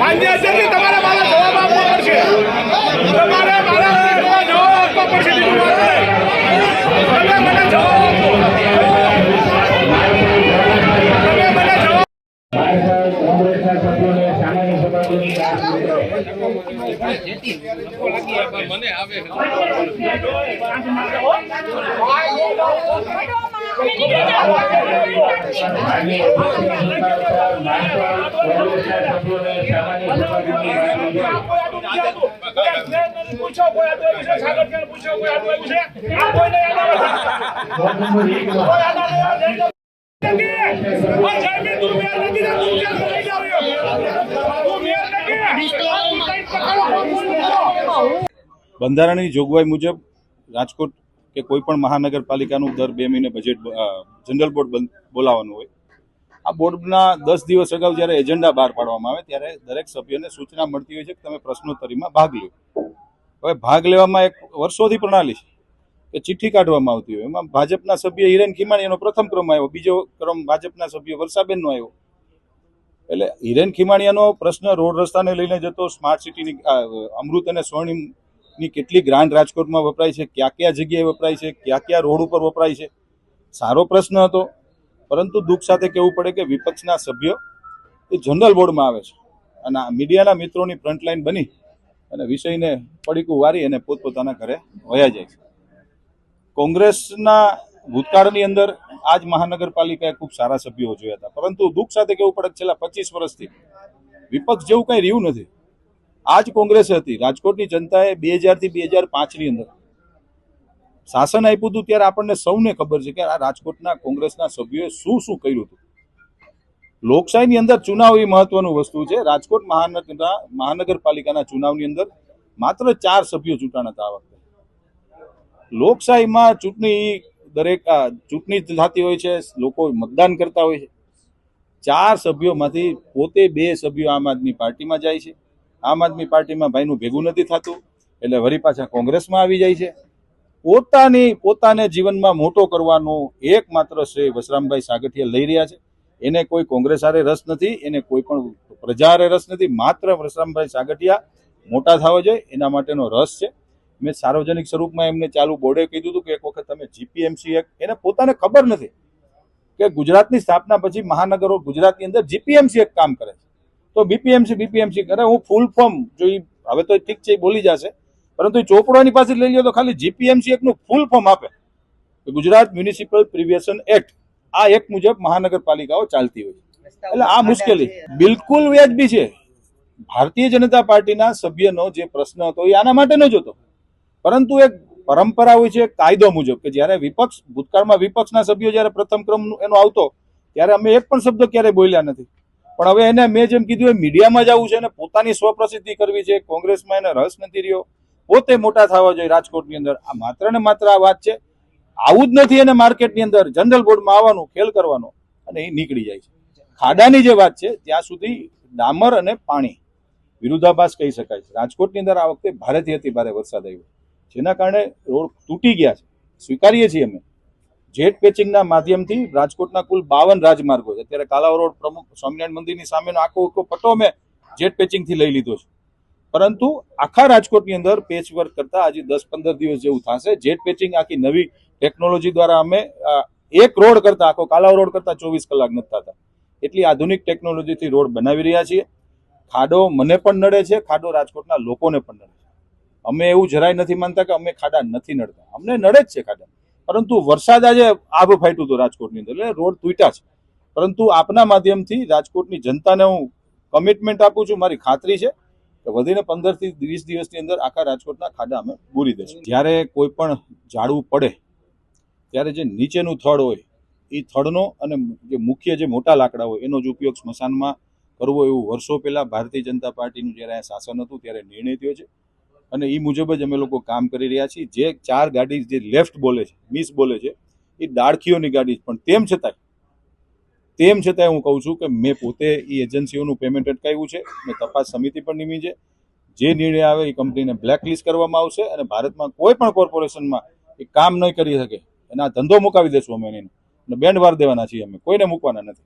માન્ય અધ્યક્ષ તમારે મારા જવાબ આપવો પડશે. તમારે મારા જવાબ આપવો પડશે. તમે મને જવાબ આપો. તમે મને જવાબ કોંગ્રેસના સભ્યોને સામાન્ય સભાની મને આવે પૂછો કોઈ આ વિશે સાગર કે પૂછો કોઈ આ વિશે આ કોઈને યાદ બંધારણની જોગવાઈ મુજબ રાજકોટ કે કોઈ પણ મહાનગરપાલિકાનું દર 2 મહિને બજેટ જનરલ બોર્ડ બોલાવવાનું હોય. આ બોર્ડના 10 દિવસ અગાઉ જ્યારે એજન્ડા બહાર પાડવામાં આવે ત્યારે દરેક સભ્યને સૂચના મળતી હોય છે કે તમે પ્રશ્નોત્તરીમાં ભાગ લો. હવે ભાગ લેવામાં એક વર્ષોથી પ્રણાલી છે કે ચિઠ્ઠી કાઢવામાં આવતી હોય. એમાં ભાજપના સભ્ય હિરેન ખીમાણીનો પ્રથમ ક્રમ આવ્યો, બીજો ક્રમ ભાજપના સભ્ય વર્ષાબેનનો આવ્યો. એટલે હિરેન ખીમાણીયાનો પ્રશ્ન રોડ રસ્તાને લઈને જતો, સ્માર્ટ સિટીની અમૃત અને સ્વર્ણિમની કેટલી ગ્રાન્ટ રાજકોટમાં વપરાય છે, કયા જગ્યાએ વપરાય છે, કયા રોડ ઉપર વપરાય છે, સારો પ્રશ્ન હતો. પરંતુ દુઃખ સાથે કહેવું પડે કે વિપક્ષના સભ્યો એ જનરલ બોર્ડમાં આવે છે અને મીડિયાના મિત્રોની ફ્રન્ટલાઈન બની અને વિષયને પડીકું વારી અને પોતપોતાના ઘરે વયા જાય છે. કોંગ્રેસના ભૂતકાળની અંદર આજ મહાનગરપાલિકાએ ખૂબ સારા સભ્યો જોયા હતા, પરંતુ દુઃખ સાથે કહેવું પડે છેલ્લા 25 વર્ષથી વિપક્ષ જેવું કંઈ રહ્યું નથી. આજ કોંગ્રેસ હતી. રાજકોટની જનતાએ 2000 થી 2005ની અંદર શાસન આપ્યું હતું ત્યારે આપણને સૌને ખબર છે કે આ રાજકોટના કોંગ્રેસના સભ્યોએ શું શું કર્યું હતું. લોકશાહીની અંદર ચુનાવ એ મહત્વનું વસ્તુ છે. રાજકોટ મહાનગરપાલિકાના ચુનાવની અંદર માત્ર 4 સભ્યો ચૂંટાણા હતા. આ વખતે લોકશાહીમાં ચૂંટણી થતી હોય છે, લોકો મતદાન કરતા હોય છે. 4 સભ્યોમાંથી પોતે 2 સભ્યો આમ આદમી પાર્ટીમાં જાય છે. આમ આદમી પાર્ટીમાં ભાઈનું ભેગું નથી થતું એટલે વળી પાછા કોંગ્રેસમાં આવી જાય છે. પોતાને જીવનમાં મોટો કરવાનો એકમાત્ર શ્રેય વસરામભાઈ સાગઠિયા લઈ રહ્યા છે. એને કોઈ કોંગ્રેસ હારે રસ નથી, એને કોઈ પણ પ્રજા હારે રસ નથી. માત્ર વસરામભાઈ સાગઠિયા મોટા થવા જોઈએ એના માટેનો રસ છે. મેં સાર્વજનિક સ્વરૂપમાં એમને ચાલુ બોર્ડે કીધું હતું કે એક વખત તમે જીપીએમસી એક્ટ, એને પોતાને ખબર નથી કે ગુજરાતની સ્થાપના પછી મહાનગરો ગુજરાતની અંદર જીપીએમસી એક્ટ કામ કરે છે, તો બીપીએમસી કરે. હું ફૂલ ફોર્મ જોઈ હવે તો ઠીક છે બોલી જશે, પરંતુ ચોપડોની પાસે લઈ લો તો ખાલી જીપીએમસી એક્ટનું ફૂલ ફોર્મ આપે કે ગુજરાત મ્યુનિસિપલ પ્રિવેશન એક્ટ. આ એક્ટ મુજબ મહાનગરપાલિકાઓ ચાલતી હોય છે. એટલે આ મુશ્કેલી બિલકુલ વ્યાજબી છે. ભારતીય જનતા પાર્ટીના સભ્યનો જે પ્રશ્ન હતો એ આના માટે ન જ હતો, પરંતુ એક પરંપરા હોય છે કાયદો મુજબ કે જ્યારે વિપક્ષ ભૂતકાળમાં વિપક્ષના સભ્યો જ્યારે પ્રથમ ક્રમ એનો આવતો ત્યારે અમે એક પણ શબ્દ ક્યારેય બોલ્યા નથી. પણ હવે એને મેં જેમ કીધું એ મીડિયામાં જવું છે અને પોતાની સ્વપ્રસિદ્ધિ કરવી છે. કોંગ્રેસમાં એને રસ નથી રહ્યો, પોતે મોટા થવા જોઈએ રાજકોટની અંદર. આ માત્ર ને માત્ર આ વાત છે. આવું જ નથી એને માર્કેટની અંદર જનરલ બોર્ડમાં આવવાનું, ખેલ કરવાનો અને એ નીકળી જાય છે. ખાડાની જે વાત છે ત્યાં સુધી ડામર અને પાણી વિરુદ્ધાભાસ કહી શકાય છે. રાજકોટની અંદર આ વખતે ભારેથી અતિ ભારે વરસાદ આવ્યો જેના કારણે રોડ તૂટી ગયા છે. સ્વીકારીએ છીએ અમે. જેટ પેચિંગના માધ્યમથી રાજકોટના કુલ 52 રાજમાર્ગો છે. અત્યારે કાલાવ રોડ પ્રમુખ સ્વામિનારાયણ મંદિરની સામેનો આખો પટ્ટો અમે જેટ પેચિંગથી લઈ લીધો છે. પરંતુ આખા રાજકોટની અંદર પેચ વર્ક કરતા આજે 10-15 દિવસ જેવું થશે. જેટ પેચિંગ આખી નવી ટેકનોલોજી દ્વારા અમે એક રોડ કરતા, આખો કાલાવ રોડ કરતા 24 કલાક નથી થતા એટલી આધુનિક ટેકનોલોજીથી રોડ બનાવી રહ્યા છીએ. ખાડો મને પણ નડે છે, ખાડો રાજકોટના લોકોને પણ નડે છે. અમે એવું જરાય નથી માનતા કે અમે ખાડા નથી નડતા, અમને નડે જ છે ખાડા. પરંતુ વરસાદ આજે આભ ફાટ્યું હતું રાજકોટની અંદર એટલે રોડ તૂટ્યા છે. પરંતુ આપના માધ્યમથી રાજકોટની જનતાને હું કમિટમેન્ટ આપું છું, મારી ખાતરી છે કે વધીને 15 થી 20 દિવસની અંદર આખા રાજકોટના ખાડા અમે પૂરી દઈશું. જ્યારે કોઈ પણ ઝાડવું પડે ત્યારે જે નીચેનું થડ હોય એ થડનો અને જે મુખ્ય જે મોટા લાકડા હોય એનો જ ઉપયોગ સ્મશાનમાં કરવો એવું વર્ષો પહેલા ભારતીય જનતા પાર્ટીનું જ્યારે શાસન હતું ત્યારે નિર્ણય થયો છે અને એ મુજબ જ અમે લોકો કામ કરી રહ્યા છીએ. જે 4 ગાડી જે લેફ્ટ બોલે છે, મિસ બોલે છે, એ ડાળખીઓની ગાડી પણ તેમ છતાંય તેમ છતાં હું કહું છું કે મેં પોતે એ એજન્સીઓનું પેમેન્ટ અટકાવ્યું છે, મેં તપાસ સમિતિ પણ નિમી છે. જે નિર્ણય આવે એ કંપનીને બ્લેકલિસ્ટ કરવામાં આવશે અને ભારતમાં કોઈ પણ કોર્પોરેશનમાં એ કામ નહીં કરી શકે એના ધંધો મુકાવી દેશું અમે એને, અને બેન્ડ વાર દેવાના છીએ, અમે કોઈને મૂકવાના નથી.